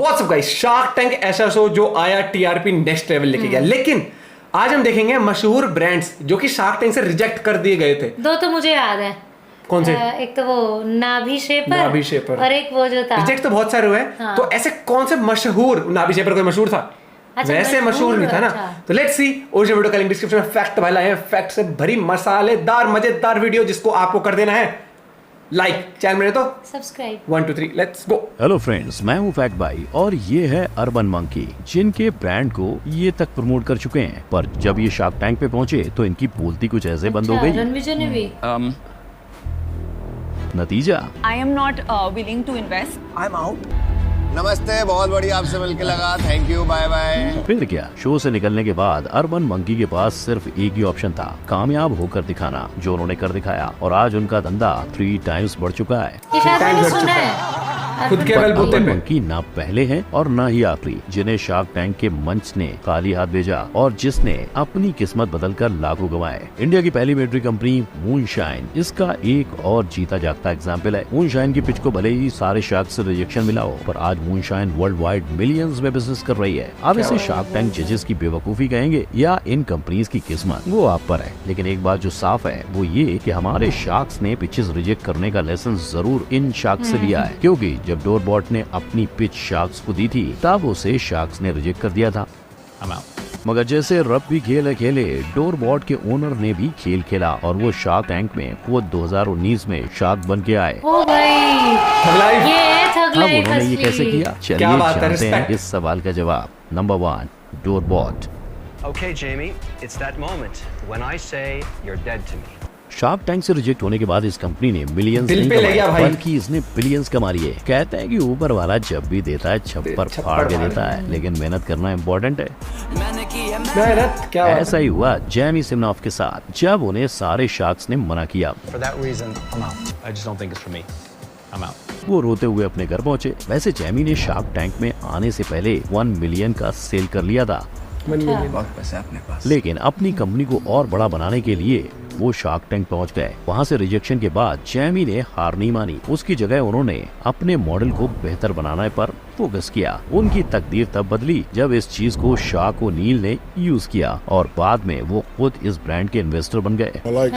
WhatsApp guys, shark tank ऐसा show जो आया टीआरपी नेक्स्ट लेवल लेके गया। लेकिन आज हम देखेंगे मशहूर ब्रांड्स जो कि शार्क टैंक से रिजेक्ट कर दिए गए थे। दो तो मुझे याद है। कौन से? एक तो वो नाभि शेपर और एक वो जो था। रिजेक्ट तो बहुत सारे हुए। हाँ। तो ऐसे कौन से मशहूर, नाभि शेपर कोई मशहूर था? अच्छा, वैसे मशहूर नहीं था ना। अच्छा। तो लेट्स सी। ओरिजिनल वीडियो का लिंक डिस्क्रिप्शन में फैक्ट वाला है। फैक्ट से भरी मसालेदार मजेदार वीडियो जिसको आपको कर देना है लाइक, चैनल में तो subscribe. 1 2 3 let's go. Hello friends, मैं हूं फैक्ट भाई और ये है अर्बन मंकी, जिनके ब्रांड को ये तक प्रमोट कर चुके हैं। पर जब ये शार्क टैंक पे पहुंचे तो इनकी बोलती कुछ ऐसे बंद हो गई। रणविजय ने भी। नतीजा I am not willing to invest. I'm out. नमस्ते, बहुत बढ़िया आपसे मिलके लगा। Thank you, bye bye. फिर क्या, शो से निकलने के बाद अर्बन मंकी के पास सिर्फ एक ही ऑप्शन था, कामयाब होकर दिखाना, जो उन्होंने कर दिखाया। और आज उनका धंधा 3 टाइम्स बढ़ चुका है। ये शायद टाइम मैंने घट सुना चुका है। खुद के बल बूते अर्बन पे। मंकी ना पहले हैं और ना ही आखिरी, जिन्हें शार्क टैंक के मंच ने खाली हाथ भेजा और जिसने अपनी किस्मत बदलकर लाखों कमाए। इंडिया की पहली मिलिट्री कंपनी मूनशाइन इसका एक और जीता जागता एग्जाम्पल है। मूनशाइन की पिच को भले ही सारे शार्क से रिजेक्शन मिला हो, पर आज मूनशाइन वर्ल्ड वाइड मिलियंस में बिजनेस कर रही है। अब इसे शार्क टैंक जजेस की बेवकूफी कहेंगे या इन कंपनीज की किस्मत, वो आप पर है। लेकिन एक बात जो साफ है वो ये कि हमारे शार्क्स ने पिचेस रिजेक्ट करने का लेसन जरूर इन शार्क से लिया है, क्योंकि जब डोरबॉट ने अपनी पिच शार्क्स को दी थी तब उसे शार्क्स ने रिजेक्ट कर दिया था। मगर जैसे रब भी खेल खेले, डोरबॉट के ओनर ने भी खेल खेला और वो शार्क टैंक में वो 2019 में शार्क बन के आए। ओ भाई, ठगलाई। ये है अब ठगलाई उन्होंने ये कैसे किया? क्या चलिए बात है, जानते हैं respect। इस सवाल का जवाब। Number 1, डोरबॉट। Okay, Jamie, it's that moment when I say you're dead to me. Shark tank से रिजेक्ट होने के बाद इस कंपनी ने मिलियंस दिल नहीं पे ले गया कमाए, भाई। बल्कि इसने बिलियंस कमा लिए। कहते हैं कि ऊपर वाला जब भी देता है छप्पर फाड़ के देता है, लेकिन मेहनत करना इम्पोर्टेंट है। मेहनत क्या बात है। ऐसा ही हुआ जेमी सिमनॉफ के साथ, जब उन्हें सारे शार्क्स ने मना किया। For that reason, I'm out. I just don't think it's for me. I'm out. वो रोते हुए अपने घर पहुंचे। वैसे जेमी ने शार्क टैंक में आने से पहले 1 मिलियन का सेल कर लिया था, बहुत पैसे अपने पास। लेकिन अपनी कंपनी को और बड़ा बनाने के लिए वो शार्क टैंक पहुंच गए। वहां से रिजेक्शन के बाद जेमी ने हार नहीं मानी, उसकी जगह उन्होंने अपने मॉडल को बेहतर बनाने पर फोकस किया। उनकी तकदीर तब बदली जब इस चीज को शार्क ओ'नील ने यूज किया और बाद में वो खुद इस ब्रांड के इन्वेस्टर बन गए। I like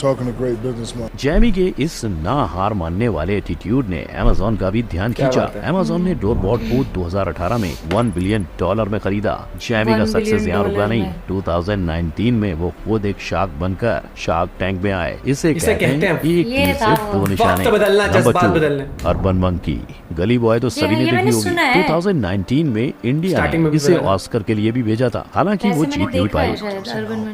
talking to great businessmen. Jamie के इस ना हार मानने वाले एटीट्यूड ने Amazon का भी ध्यान क्या खींचा। बात है। Amazon ने डोरबॉट को 2018 में $1 बिलियन में खरीदा। जेमी का $1 सक्सेस यहाँ रुका बिलियन नहीं। में। 2019 में वो खुद एक शार्क बनकर शार्क टैंक में आए। इसे कहते हैं एक ये तीर था से वो। 2 निशाने। वक्त बदलना, नंबर जज्बात 2, बदलने। Urban monkey. गली बॉय तो सभी ने ये देखी मैंने होगी। सुना है। 2019 में इंडिया स्टार्टिंग में ने भी इसे बदला। ऑस्कर के लिए भी भेजा था, हालांकि वो वैसे जीत मैंने नहीं देखा है पाई। शायद अर्बन में।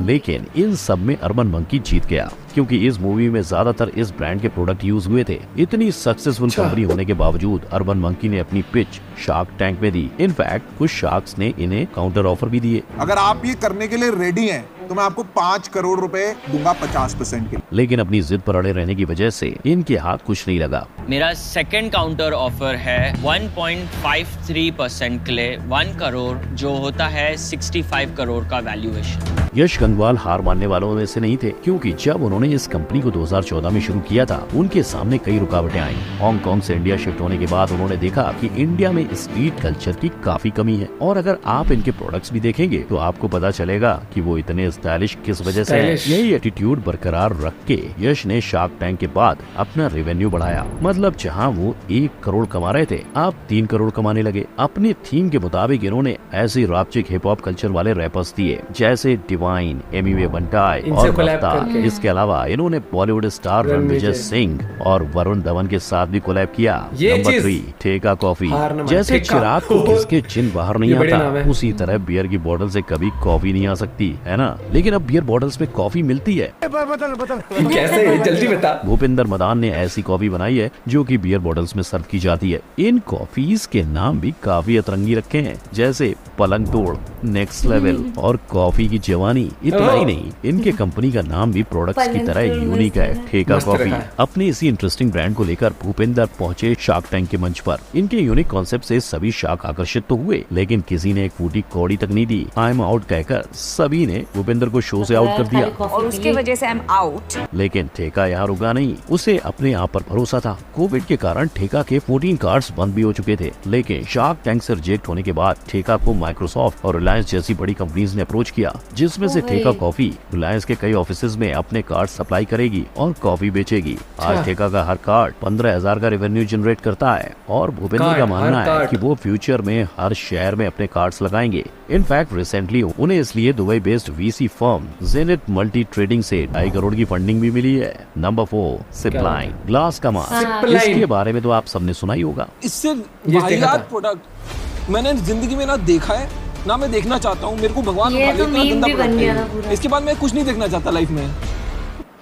लेकिन इन सब में अर्बन मंकी जीत गया, क्योंकि इस मूवी में ज्यादातर इस ब्रांड के प्रोडक्ट यूज हुए थे। इतनी सक्सेसफुल कंपनी होने के बावजूद अर्बन मंकी ने अपनी पिच शार्क टैंक में दी। इनफैक्ट कुछ शार्क्स ने इन्हें काउंटर ऑफर भी दिए, अगर आप ये करने के लिए रेडी हैं तो मैं आपको 5 करोड़ रुपए दूंगा 50% के। लेकिन अपनी जिद पर अड़े रहने की वजह से इनके हाथ कुछ नहीं लगा। मेरा सेकंड काउंटर ऑफर है 1.53% के लिए 1 करोड़, जो होता है 65 करोड़ का वैल्यूएशन। यश गंगवाल हार मानने वालों में से नहीं थे, क्योंकि जब उन्होंने इस कंपनी को 2014 में शुरू किया था, उनके सामने कई रुकावटें आई। हांगकांग से इंडिया शिफ्ट होने के बाद उन्होंने देखा कि इंडिया में स्ट्रीट कल्चर की काफी कमी है, और अगर आप इनके प्रोडक्ट्स भी देखेंगे तो आपको पता चलेगा कि वो इतने स्टाइलिश किस वजह से है। Stylish। यही एटीट्यूड बरकरार रख के यश ने शार्क टैंक के बाद अपना रेवेन्यू बढ़ाया। मतलब जहां वो 1 करोड़ कमा रहे थे, अब 3 करोड़ कमाने लगे। अपनी थीम के मुताबिक इन्होंने ऐसे रापचिक हिप हॉप कल्चर वाले रैपर्स दिए, जैसे डिवाइन, एमिवे बंटाई इनसे और collab रफ्तार। करके। इसके अलावा इन्होंने बॉलीवुड स्टार रणविजय सिंह और वरुण धवन के साथ भी कोलैब किया। ये नंबर चीज 3, ठेका कॉफी। हार न मान। जैसे ठेका। चिराग को किसके चिन्ह बाहर नहीं ये बढ़िया नाम आता, है। उसी तरह बियर की बोतल से कभी कॉफी नहीं आ सकती, है ना? लेकिन अब बियर बॉटल्स में कॉफी मिलती है। कैसे? जल्दी बता। भूपिंदर मदान ने ऐसी कॉफी बनाई है जो कि बियर बॉटल्स में सर्व की जाती है। इन कॉफीज के नाम भी काफी अतरंगी रखे हैं, जैसे पलंग तोड़, नेक्स्ट लेवल और कॉफी की जवानी। कहानी इतना ही नहीं, इनके कंपनी का नाम भी प्रोडक्ट्स की तरह यूनिक है, ठेका मस्त कॉफी। रखा है। अपने इसी इंटरेस्टिंग ब्रांड को लेकर भूपेंद्र पहुंचे शार्क टैंक के मंच पर। इनके यूनिक कॉन्सेप्ट से सभी शार्क आकर्षित तो हुए, लेकिन किसी ने एक फूटी कौड़ी तक नहीं दी। आई एम आउट कहकर सभी ने भूपेंद्र को शो से आउट कर दिया। और उसके वजह से आई एम आउट। लेकिन ठेका यहाँ रुका नहीं, उसे अपने आप पर भरोसा था। कोविड के कारण ठेका के 14 कार्ड्स बंद भी हो चुके थे, लेकिन शार्क टैंक से रिजेक्ट होने के बाद ठेका को माइक्रोसॉफ्ट और रिलायंस जैसी बड़ी कंपनीज ने अप्रोच किया, जिसमें से ठेका कॉफी रिलायंस के कई ऑफिसेज में अपने कार्ड सप्लाई करेगी और कॉफी बेचेगी। आज ठेका का हर कार्ड 15,000 का रेवेन्यू जनरेट करता है और भूपेंद्र का मानना है कि वो फ्यूचर में हर शहर में अपने कार्ड्स लगाएंगे। इनफैक्ट रिसेंटली उन्हें इसलिए Dubai based VC firm Janet multi trading से 2.5 करोड़ की फंडिंग भी मिली है। नंबर 4 सिपलाइन ग्लास का मास्क। इसके बारे में तो आप सबने सुना ही होगा। इससे वाहियात प्रोडक्ट मैंने जिंदगी में ना देखा है, ना मैं देखना चाहता हूँ। मेरे को भगवान ये तो मीम भी बन गया था पूरा। इसके बाद मैं कुछ नहीं देखना चाहता लाइफ में।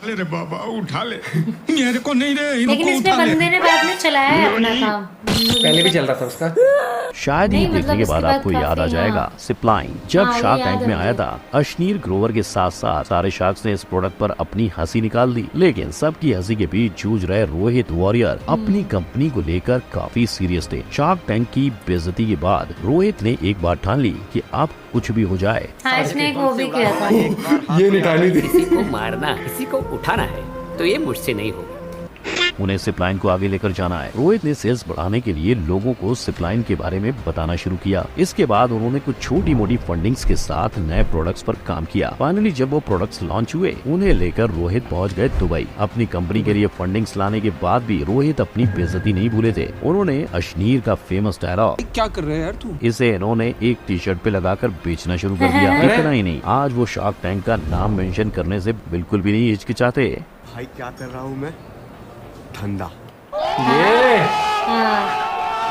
अरे बाबा उठा ले, मेरे को नहीं दे, लेकिन इसमें बंदे ने बाद में चलाया है अपना काम। पहले भी चल रहा था उसका। शायद ही नहीं, देखने मतलब के उसके बाद बाद आपको याद आ काफी, जाएगा हाँ। सिपलाइन। जब हाँ, ये शार्क याद टैंक में है आया मुझे। था, अश्नीर ग्रोवर के साथ साथ सारे शार्क्स ने इस प्रोडक्ट पर अपनी हंसी निकाल दी, लेकिन सबकी हंसी के बीच जूझ रहे रोहित वॉरियर अपनी कंपनी को लेकर काफी सीरियस थे। शार्क टैंक की बेइज्जती के बाद रोहित ने एक बात ठान ली कि अब कुछ भी हो जाए। हाँ, इसने एक वो भी किया था। ये नहीं ठानी थी। किसी को मारना, किसी को उठाना है तो ये मुझसे नहीं होगा। उन्हें सिपलाइन को आगे लेकर जाना है। रोहित ने सेल्स बढ़ाने के लिए लोगों को सिपलाइन के बारे में बताना शुरू किया। इसके बाद उन्होंने कुछ छोटी मोटी फंडिंग्स के साथ नए प्रोडक्ट्स पर काम किया। फाइनली जब वो प्रोडक्ट्स लॉन्च हुए, उन्हें लेकर रोहित पहुंच गए दुबई। अपनी कंपनी के लिए फंडिंग्स लाने के बाद भी रोहित अपनी बेइज्जती नहीं भूले थे। उन्होंने अश्नीर का फेमस डायलॉग, क्या कर रहे हैं यार तू, इसे इन्होंने एक टी शर्ट पे लगाकर बेचना शुरू कर दिया। इतना ही नहीं, आज वो शार्क टैंक का नाम मेंशन करने से बिल्कुल भी नहीं हिचकिचाते। भाई क्या कर रहा हूँ मैं, धंधा। ये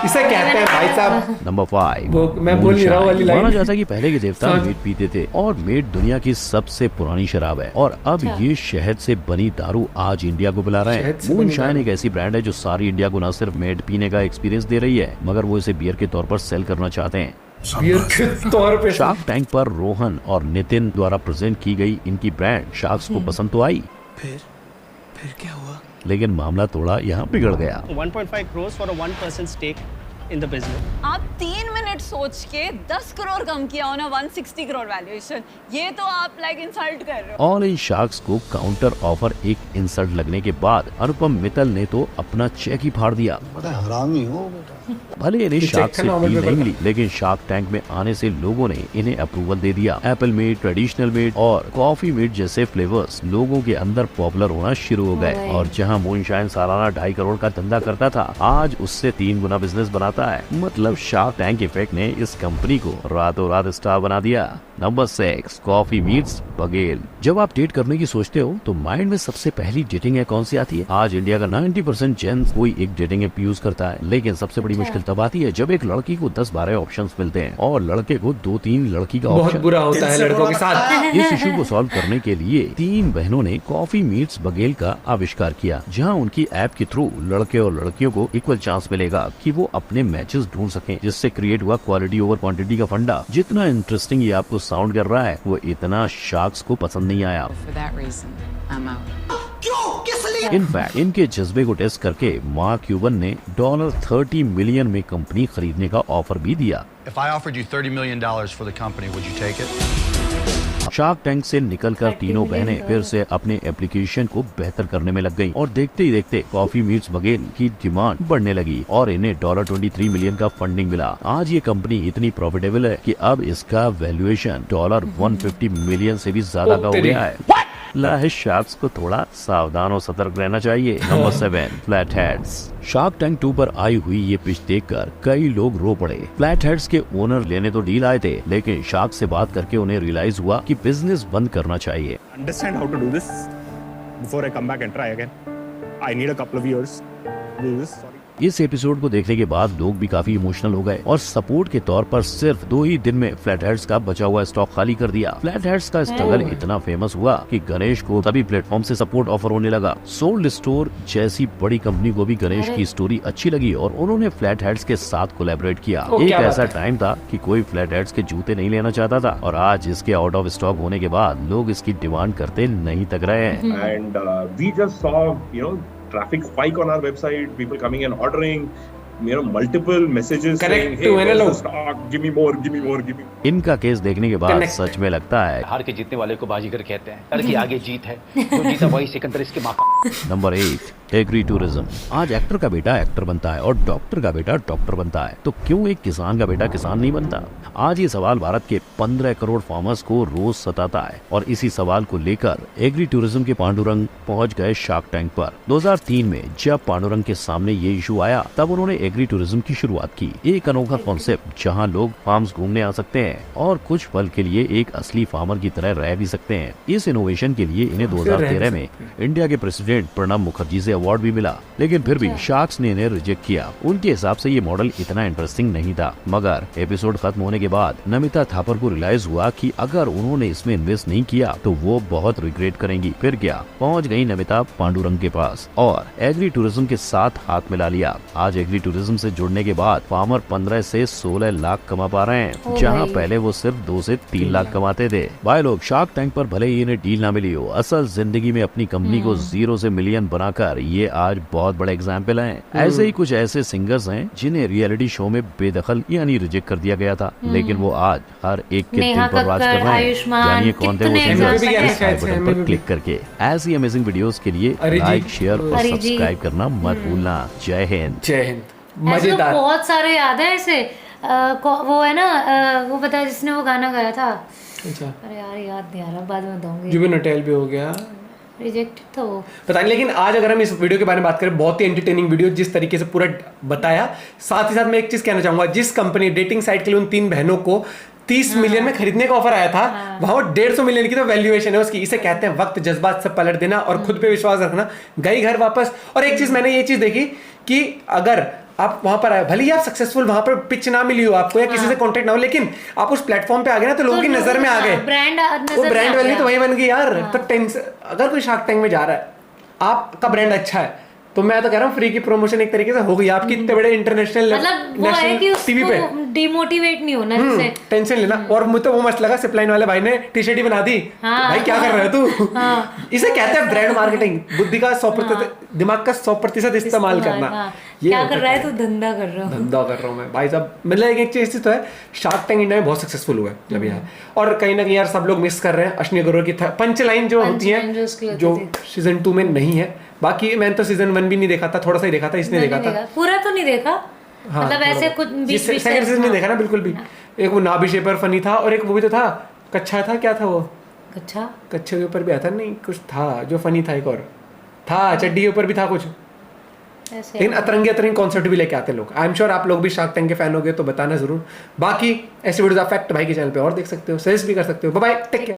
इसे कहते हैं भाई साहब। नंबर 5 मैं बोल नहीं रहा हूँ वाली लाइन। माना जाता है कि पहले के देवता मीट पीते थे और मीट दुनिया की सबसे पुरानी शराब है। और अब ये शहद से बनी दारू आज इंडिया को पिला रहे हैं। मूनशाइन एक ऐसी ब्रांड है जो सारी इंडिया को न सिर्फ मीट पीने का एक्सपीरियंस दे रही है, मगर वो इसे बियर के तौर पर सेल करना चाहते हैं। बियर के तौर पे। शार्क टैंक पर रोहन और नितिन द्वारा प्रेजेंट की गई इनकी ब्रांड शार्क्स को पसंद तो आई, फिर क्या हुआ, लेकिन मामला थोड़ा यहाँ बिगड़ गया। 1.5 crores for a 1% stake in the business. आप 3 मिनट सोच के 10 करोड़ कम किया हो ना 160 करोड़ वैल्यूएशन, ये तो आप लाइक इंसल्ट कर रहे हो। ऑल इन शार्क्स को काउंटर ऑफर एक इंसल्ट लगने के बाद अनुपम मित्तल ने तो अपना चेक ही फाड़ दिया। हरामी हो बेटा। भले इन्हें शार्क से नॉर्मल डील पेपर नहीं का। मिली, लेकिन शार्क टैंक में आने से लोगों ने इन्हें अप्रूवल दे दिया। एप्पल मीट, ट्रेडिशनल मीट और कॉफी मीट जैसे फ्लेवर्स लोगों के अंदर पॉपुलर होना शुरू हो गए। और जहां मूनशाइन सालाना 2.5 करोड़ का धंधा करता था, आज उससे 3 गुना बिजनेस बनाता है। मतलब शार्क टैंक इफेक्ट ने इस कंपनी को रातों रात स्टार बना दिया। Number 6 coffee meets Baghel. जब आप डेट करने की सोचते हो तो माइंड में सबसे पहली डेटिंग ऐप कौन सी आती है? आज इंडिया का 90% जेंट्स कोई एक डेटिंग ऐप यूज करता है, लेकिन सबसे बड़ी मुश्किल तब आती है जब एक लड़की को 10-12 ऑप्शंस मिलते हैं और लड़के को 2-3 लड़की का बहुत ऑप्शन। बुरा होता है लड़कों के साथ। इस इशू को सॉल्व करने के लिए 3 बहनों ने कॉफी मीट्स बगेल का आविष्कार किया, जहां उनकी ऐप के थ्रू लड़के और लड़कियों को इक्वल चांस मिलेगा कि वो अपने मैचेस ढूंढ सकें, जिससे क्रिएट हुआ क्वालिटी ओवर क्वांटिटी का फंडा। जितना इंटरेस्टिंग ये आपको साउंड कर रहा है, वो इतना शार्क्स को पसंद नहीं आया। इनफैक्ट इनके जज्बे को टेस्ट करके मार्क क्यूबन ने $30 मिलियन में कंपनी खरीदने का ऑफर भी दिया। If I offered you $30 million for the company, would you take it? Shark tank से निकलकर तीनों बहनें फिर से अपने एप्लीकेशन को बेहतर करने में लग गईं और देखते ही देखते कॉफी मीट्स बगेल की डिमांड बढ़ने लगी और इन्हें $23 मिलियन का फंडिंग मिला। आज ये कंपनी इतनी प्रॉफिटेबल है कि अब इसका वैल्यूएशन $150 मिलियन से भी ज्यादा का हो गया है। शार्क्स को थोड़ा सावधान और सतर्क रहना चाहिए। Number 7 flat heads. Shark tank 2 पर आई हुई ये पिच देखकर कई लोग रो पड़े। फ्लैट हेड्स के ओनर लेने तो डील आए थे, लेकिन शार्क से बात करके उन्हें रियलाइज हुआ कि बिजनेस बंद करना चाहिए। Understand how to do this before I come back and try again. I need a couple of years. Do this. Sorry. इस एपिसोड को देखने के बाद लोग भी काफी इमोशनल हो गए और सपोर्ट के तौर पर सिर्फ 2 ही दिन में फ्लैट हेड्स का बचा हुआ स्टॉक खाली कर दिया। फ्लैट हेड्स का स्ट्रगल इतना फेमस हुआ कि गणेश को सभी प्लेटफॉर्म से सपोर्ट ऑफर होने लगा। सोल्ड स्टोर जैसी बड़ी कंपनी को भी गणेश की स्टोरी अच्छी लगी और उन्होंने फ्लैट हेड्स के साथ कोलैबोरेट किया। एक ऐसा टाइम था कि कोई फ्लैट हेड्स के जूते नहीं लेना चाहता था और आज इसके आउट ऑफ स्टॉक होने के बाद लोग इसकी डिमांड करते नहीं तक रहे हैं। And we just saw, traffic spike on our website, people coming and ordering, multiple messages saying, hey, where's the stock? Give me more, give me more, give me more. इनका केस देखने के बाद सच में लगता है हार के जीतने वाले को बाजीगर कहते हैं। डर के आगे जीत है, जो जीता वही सिकंदर इसके माँ। Number 8, agri tourism. आज एक्टर का बेटा एक्टर बनता है और डॉक्टर का बेटा डॉक्टर बनता है, तो क्यों एक किसान का बेटा किसान नहीं बनता? आज ये सवाल भारत के 15 करोड़ फार्मर्स को रोज सताता है और इसी सवाल को लेकर एग्री टूरिज्म के पांडुरंग पहुंच गए शार्क टैंक पर। 2003 में जब पांडुरंग के सामने ये इशू आया तब उन्होंने एग्री टूरिज्म की शुरुआत की। एक अनोखा कॉन्सेप्ट जहां लोग फार्म्स घूमने आ सकते हैं और कुछ पल के लिए एक असली फार्मर की तरह रह भी सकते हैं। इस इनोवेशन के लिए इन्हें 2013 में इंडिया के प्रेसिडेंट प्रणब मुखर्जी से अवार्ड भी मिला, लेकिन फिर भी शार्क्स ने इन्हें रिजेक्ट किया। उनके हिसाब से ये मॉडल इतना इंटरेस्टिंग नहीं था। मगर एपिसोड खत्म होने के बाद नमिता थापर को रियलाइज हुआ कि अगर उन्होंने इसमें इन्वेस्ट नहीं किया तो वो बहुत रिग्रेट करेंगी। फिर क्या, पहुंच गई नमिता पांडुरंग के पास और एग्री टूरिज्म के साथ हाथ मिला लिया। आज एग्री टूरिज्म से जुड़ने के बाद फार्मर 15 से 16 लाख कमा पा रहे हैं, जहां पहले वो सिर्फ 2 से 3 लाख कमाते थे। भाई लोग, शार्क टैंक पर भले ही इन्हें डील ना मिली हो, असल जिंदगी में अपनी कंपनी को 0 से मिलियन बनाकर ये आज बहुत बड़े एग्जाम्पल हैं। ऐसे ही कुछ ऐसे सिंगर्स हैं जिन्हें रियलिटी शो में बेदखल यानी रिजेक्ट कर दिया गया था, लेकिन वो आज हर एक के दिल पर राज कर रहे हैं। जानिए कौन थे वो सिंगर्स, इस आई बटन पर क्लिक करके। ऐसी अमेजिंग वीडियोस के लिए लाइक, शेयर और सब्सक्राइब करना मत भूलना। जय हिंद। जय हिंद। मजेदार। बहुत सारे याद है ऐसे। वो है ना, वो पता है जिसने वो गाना गाया था। अच्छा, अरे यार याद नहीं आ रहा, बाद में बताऊंगी। जुबिन नौटियाल भी हो गया, रिजेक्टेड था वो, पता नहीं। लेकिन आज अगर हम इस वीडियो के बारे में बात करें, बहुत ही एंटरटेनिंग वीडियो, जिस तरीके से पूरा बताया। साथ ही साथ मैं एक चीज कहना चाहूंगा, जिस कंपनी डेटिंग साइट के लिए उन 3 बहनों को 30 मिलियन में खरीदने का ऑफर आया था, वहां 150 मिलियन की तो वैल्यूएशन है उसकी। इसे कहते हैं वक्त, जज्बात से पलट देना और खुद पे विश्वास रखना। गई घर वापस। और एक चीज मैंने ये चीज देखी कि अगर आप वहां पर आए, भले ही आप सक्सेसफुल वहां पर पिच ना मिली हो आपको या किसी से कांटेक्ट ना हो, लेकिन आप उस प्लेटफॉर्म पे आ गए ना, तो लोगों की नजर में आ गए, वो ब्रांड वैल्यू तो वही बन गई यार। तो अगर कोई शार्क टैंक में जा रहा है, आपका ब्रांड अच्छा है, तो मैं तो कह रहा हूँ फ्री की प्रमोशन एक तरीके से हो गई आपकी इतने बड़े इंटरनेशनल टीवी पे। डिमोटिवेट नहीं होना, जैसे टेंशन लेना। और मुझे तो वो मस्त लगा, सिपलाइन वाले भाई ने टी शर्ट ही बना दी। भाई क्या कर रहे हो तू? इसे कहते हैं ब्रांड मार्केटिंग। बुद्धि का 100%, दिमाग का 100% इस्तेमाल करना। क्या कर रहा है तू? धंधा कर रहा हूँ। धंधा कर रहा हूँ मैं भाई साहब। मतलब एक चीज तो है, शार्क टैंक इंडिया में बहुत सक्सेसफुल हुआ है जब यहाँ। और कहीं ना कहीं यार सब लोग मिस कर रहे हैं अश्विनी गौरव की पंच लाइन जो होती है, जो सीजन 2 में नहीं है। बाकी मैंने तो सीजन 1 भी नहीं देखा था, थोड़ा सा ही देखा था, इसने देखा था, पूरा तो नहीं देखा। हाँ, मतलब ऐसे कुछ सेकंड सीजन नहीं देखा ना बिल्कुल भी। एक वो नाभि शेपर फनी था और एक वो भी तो था, कच्चा था, क्या था वो, कच्चे के ऊपर भी आता नहीं, कुछ था जो फनी था, एक और था चड्डी के ऊपर भी था कुछ। लेकिन अतरंगी कॉन्सेप्ट भी लेके आते लोग। आई एम श्योर आप लोग भी शार्क टैंक के फैन हो गए तो बताना जरूर। बाकी ऐसे वीडियोस आप फैक्ट भाई के चैनल पे और देख सकते हो, सजेस्ट भी कर सकते हो। Bye bye, take care.